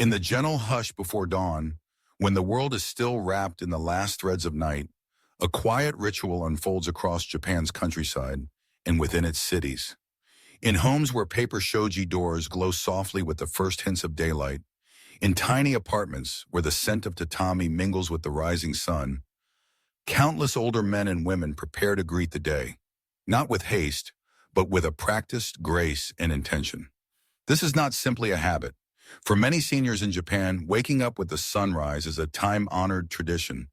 In the gentle hush before dawn, when the world is still wrapped in the last threads of night, a quiet ritual unfolds across Japan's countryside and within its cities. In homes where paper shoji doors glow softly with the first hints of daylight, in tiny apartments where the scent of tatami mingles with the rising sun, countless older men and women prepare to greet the day, not with haste, but with a practiced grace and intention. This is not simply a habit. For many seniors in Japan, waking up with the sunrise is a time-honored tradition,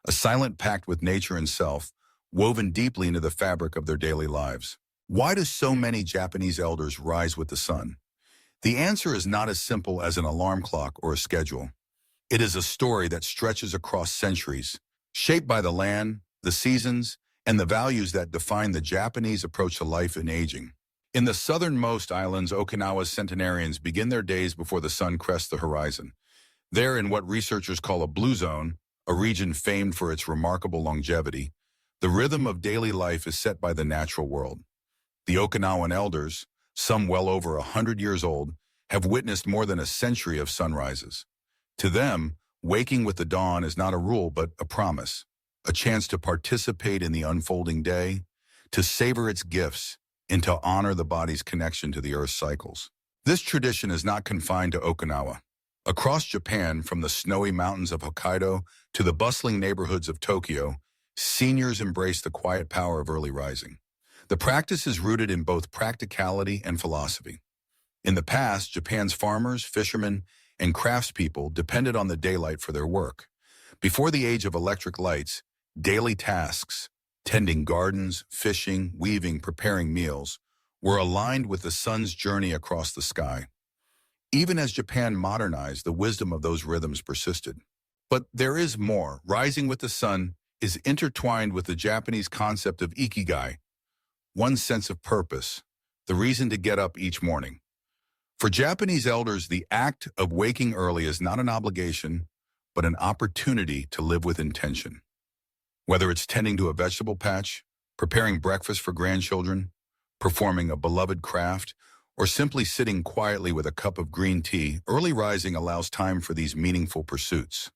a silent pact with nature and self, woven deeply into the fabric of their daily lives. Why do so many Japanese elders rise with the sun? The answer is not as simple as an alarm clock or a schedule. It is a story that stretches across centuries, shaped by the land, the seasons, and the values that define the Japanese approach to life and aging. In the southernmost islands, Okinawa's centenarians begin their days before the sun crests the horizon. There, in what researchers call a blue zone, a region famed for its remarkable longevity, the rhythm of daily life is set by the natural world. The Okinawan elders, some well over 100 years old, have witnessed more than a century of sunrises. To them, waking with the dawn is not a rule but a promise, a chance to participate in the unfolding day, to savor its gifts, and to honor the body's connection to the Earth's cycles. This tradition is not confined to Okinawa. Across Japan, from the snowy mountains of Hokkaido to the bustling neighborhoods of Tokyo, seniors embrace the quiet power of early rising. The practice is rooted in both practicality and philosophy. In the past, Japan's farmers, fishermen, and craftspeople depended on the daylight for their work. Before the age of electric lights, daily tasks, tending gardens, fishing, weaving, preparing meals, were aligned with the sun's journey across the sky. Even as Japan modernized, the wisdom of those rhythms persisted. But there is more. Rising with the sun is intertwined with the Japanese concept of ikigai, one's sense of purpose, the reason to get up each morning. For Japanese elders, the act of waking early is not an obligation, but an opportunity to live with intention. Whether it's tending to a vegetable patch, preparing breakfast for grandchildren, performing a beloved craft, or simply sitting quietly with a cup of green tea, early rising allows time for these meaningful pursuits.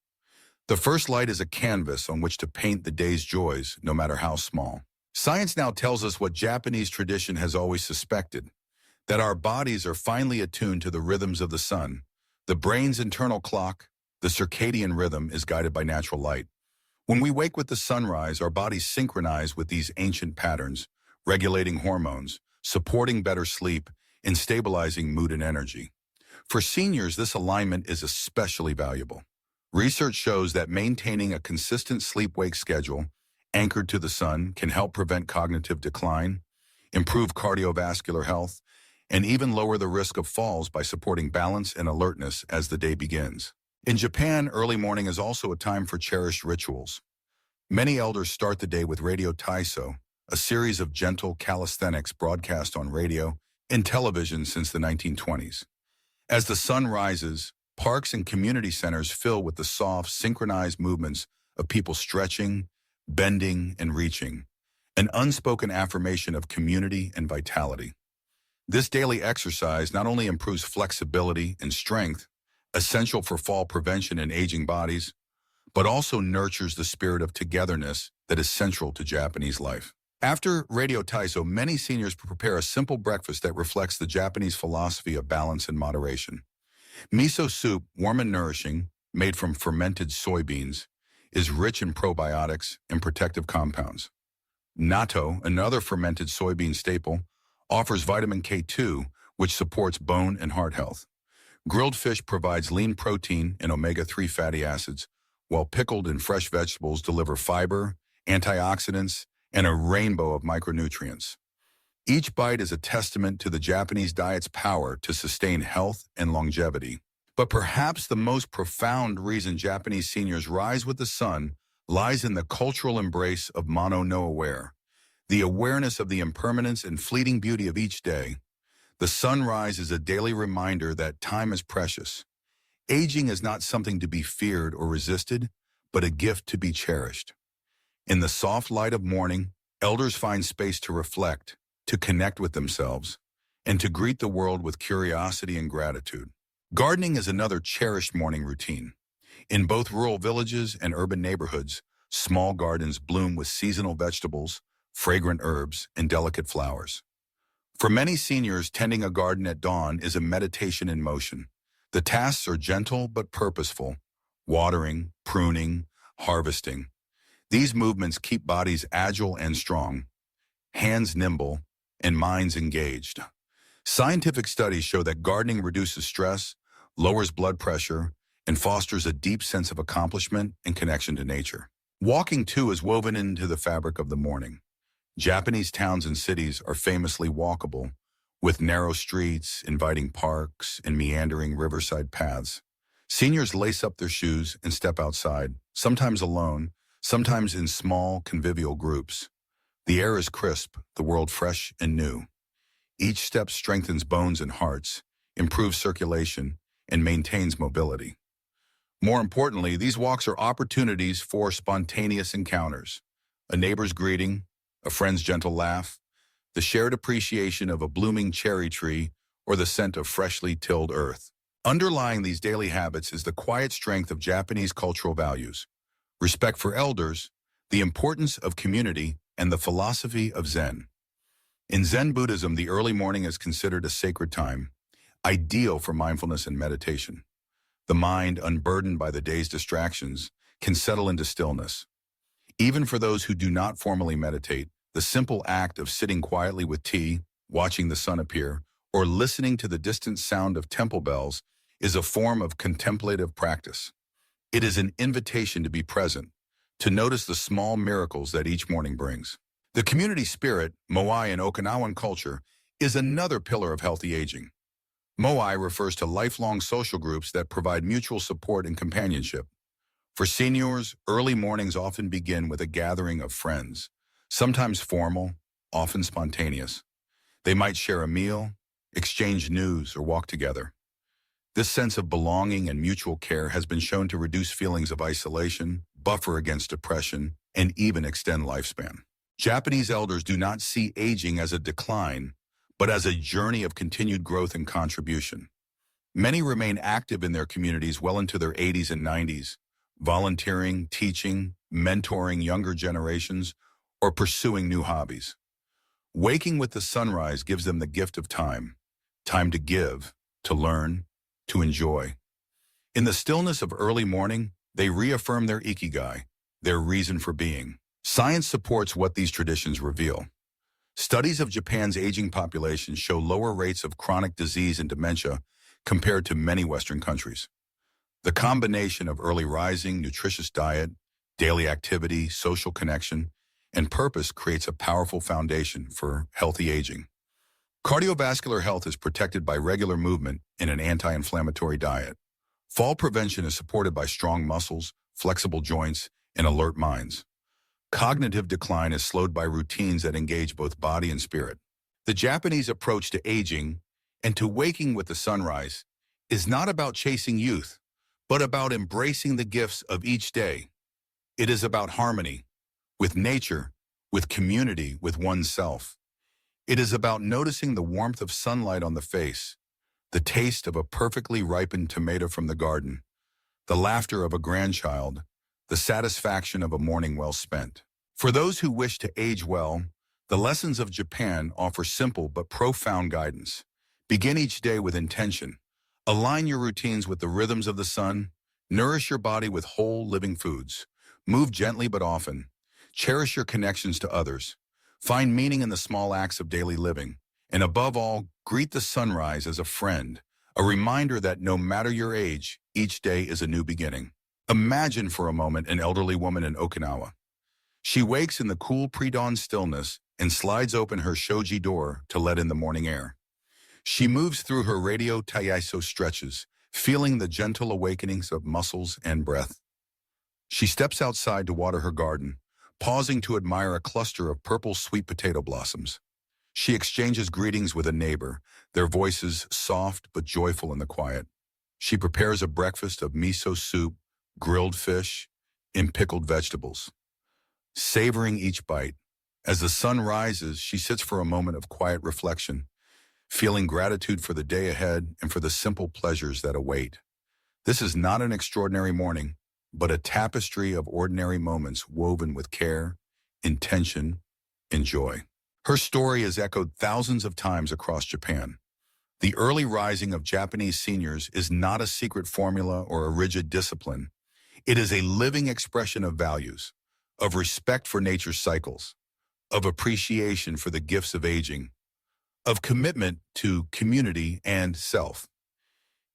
The first light is a canvas on which to paint the day's joys, no matter how small. Science now tells us what Japanese tradition has always suspected, that our bodies are finely attuned to the rhythms of the sun. The brain's internal clock, the circadian rhythm, is guided by natural light. When we wake with the sunrise, our bodies synchronize with these ancient patterns, regulating hormones, supporting better sleep, and stabilizing mood and energy. For seniors, this alignment is especially valuable. Research shows that maintaining a consistent sleep-wake schedule anchored to the sun can help prevent cognitive decline, improve cardiovascular health, and even lower the risk of falls by supporting balance and alertness as the day begins. In Japan, early morning is also a time for cherished rituals. Many elders start the day with radio taiso, a series of gentle calisthenics broadcast on radio and television since the 1920s. As the sun rises, parks and community centers fill with the soft, synchronized movements of people stretching, bending, and reaching, an unspoken affirmation of community and vitality. This daily exercise not only improves flexibility and strength, essential for fall prevention in aging bodies, but also nurtures the spirit of togetherness that is central to Japanese life. After radio taiso, many seniors prepare a simple breakfast that reflects the Japanese philosophy of balance and moderation. Miso soup, warm and nourishing, made from fermented soybeans, is rich in probiotics and protective compounds. Natto, another fermented soybean staple, offers vitamin K2, which supports bone and heart health. Grilled fish provides lean protein and omega-3 fatty acids, while pickled and fresh vegetables deliver fiber, antioxidants, and a rainbow of micronutrients. Each bite is a testament to the Japanese diet's power to sustain health and longevity. But perhaps the most profound reason Japanese seniors rise with the sun lies in the cultural embrace of mono no aware, the awareness of the impermanence and fleeting beauty of each day. The sunrise is a daily reminder that time is precious. Aging is not something to be feared or resisted, but a gift to be cherished. In the soft light of morning, elders find space to reflect, to connect with themselves, and to greet the world with curiosity and gratitude. Gardening is another cherished morning routine. In both rural villages and urban neighborhoods, small gardens bloom with seasonal vegetables, fragrant herbs, and delicate flowers. For many seniors, tending a garden at dawn is a meditation in motion. The tasks are gentle but purposeful: watering, pruning, harvesting. These movements keep bodies agile and strong, hands nimble, and minds engaged. Scientific studies show that gardening reduces stress, lowers blood pressure, and fosters a deep sense of accomplishment and connection to nature. Walking, too, is woven into the fabric of the morning. Japanese towns and cities are famously walkable, with narrow streets, inviting parks, and meandering riverside paths. Seniors lace up their shoes and step outside, sometimes alone, sometimes in small, convivial groups. The air is crisp, the world fresh and new. Each step strengthens bones and hearts, improves circulation, and maintains mobility. More importantly, these walks are opportunities for spontaneous encounters: a neighbor's greeting, a friend's gentle laugh, the shared appreciation of a blooming cherry tree, or the scent of freshly tilled earth. Underlying these daily habits is the quiet strength of Japanese cultural values: respect for elders, the importance of community, and the philosophy of Zen. In Zen Buddhism, the early morning is considered a sacred time, ideal for mindfulness and meditation. The mind, unburdened by the day's distractions, can settle into stillness. Even for those who do not formally meditate, the simple act of sitting quietly with tea, watching the sun appear, or listening to the distant sound of temple bells is a form of contemplative practice. It is an invitation to be present, to notice the small miracles that each morning brings. The community spirit, moai in Okinawan culture, is another pillar of healthy aging. Moai refers to lifelong social groups that provide mutual support and companionship. For seniors, early mornings often begin with a gathering of friends, sometimes formal, often spontaneous. They might share a meal, exchange news, or walk together. This sense of belonging and mutual care has been shown to reduce feelings of isolation, buffer against depression, and even extend lifespan. Japanese elders do not see aging as a decline, but as a journey of continued growth and contribution. Many remain active in their communities well into their 80s and 90s, volunteering, teaching, mentoring younger generations, or pursuing new hobbies. Waking with the sunrise gives them the gift of time: time to give, to learn, to enjoy. In the stillness of early morning, they reaffirm their ikigai, their reason for being. Science supports what these traditions reveal. Studies of Japan's aging population show lower rates of chronic disease and dementia compared to many Western countries. The combination of early rising, nutritious diet, daily activity, social connection, and purpose creates a powerful foundation for healthy aging. Cardiovascular health is protected by regular movement and an anti-inflammatory diet. Fall prevention is supported by strong muscles, flexible joints, and alert minds. Cognitive decline is slowed by routines that engage both body and spirit. The Japanese approach to aging and to waking with the sunrise is not about chasing youth, but about embracing the gifts of each day. It is about harmony with nature, with community, with oneself. It is about noticing the warmth of sunlight on the face, the taste of a perfectly ripened tomato from the garden, the laughter of a grandchild, the satisfaction of a morning well spent. For those who wish to age well, the lessons of Japan offer simple but profound guidance. Begin each day with intention. Align your routines with the rhythms of the sun. Nourish your body with whole, living foods. Move gently but often. Cherish your connections to others. Find meaning in the small acts of daily living. And above all, greet the sunrise as a friend, a reminder that no matter your age, each day is a new beginning. Imagine for a moment an elderly woman in Okinawa. She wakes in the cool pre-dawn stillness and slides open her shoji door to let in the morning air. She moves through her radio taiso stretches, feeling the gentle awakenings of muscles and breath. She steps outside to water her garden, pausing to admire a cluster of purple sweet potato blossoms. She exchanges greetings with a neighbor, their voices soft but joyful in the quiet. She prepares a breakfast of miso soup, grilled fish, and pickled vegetables. Savoring each bite, as the sun rises, she sits for a moment of quiet reflection, feeling gratitude for the day ahead and for the simple pleasures that await. This is not an extraordinary morning, but a tapestry of ordinary moments woven with care, intention, and joy. Her story is echoed thousands of times across Japan. The early rising of Japanese seniors is not a secret formula or a rigid discipline. It is a living expression of values, of respect for nature's cycles, of appreciation for the gifts of aging, of commitment to community and self.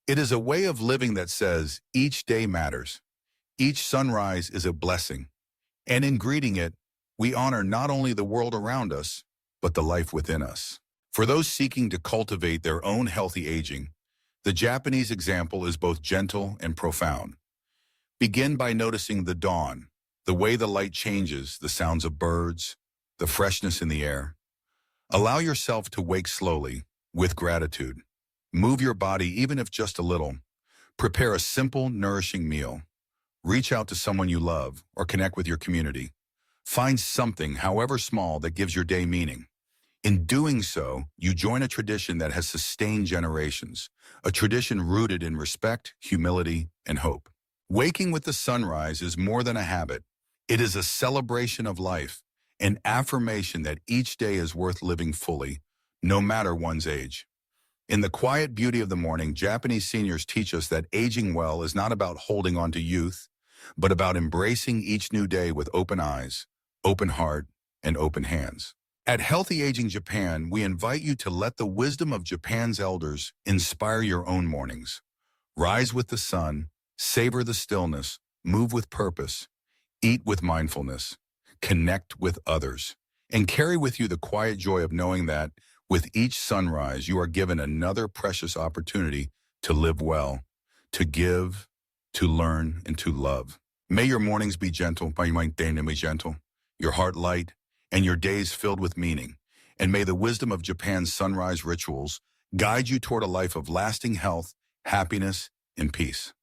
It is a way of living that says each day matters, each sunrise is a blessing, and in greeting it, we honor not only the world around us, but the life within us. For those seeking to cultivate their own healthy aging, the Japanese example is both gentle and profound. Begin by noticing the dawn, the way the light changes, the sounds of birds, the freshness in the air. Allow yourself to wake slowly, with gratitude. Move your body even if just a little. Prepare a simple, nourishing meal. Reach out to someone you love or connect with your community. Find something, however small, that gives your day meaning. In doing so, you join a tradition that has sustained generations, a tradition rooted in respect, humility, and hope. Waking with the sunrise is more than a habit. It is a celebration of life, an affirmation that each day is worth living fully, no matter one's age. In the quiet beauty of the morning, Japanese seniors teach us that aging well is not about holding on to youth, but about embracing each new day with open eyes, open heart, and open hands. At Healthy Aging Japan, we invite you to let the wisdom of Japan's elders inspire your own mornings. Rise with the sun, savor the stillness, move with purpose, eat with mindfulness, connect with others, and carry with you the quiet joy of knowing that with each sunrise, you are given another precious opportunity to live well, to give, to learn, and to love. May your mornings be gentle, your heart light, and your days filled with meaning. And may the wisdom of Japan's sunrise rituals guide you toward a life of lasting health, happiness, and peace.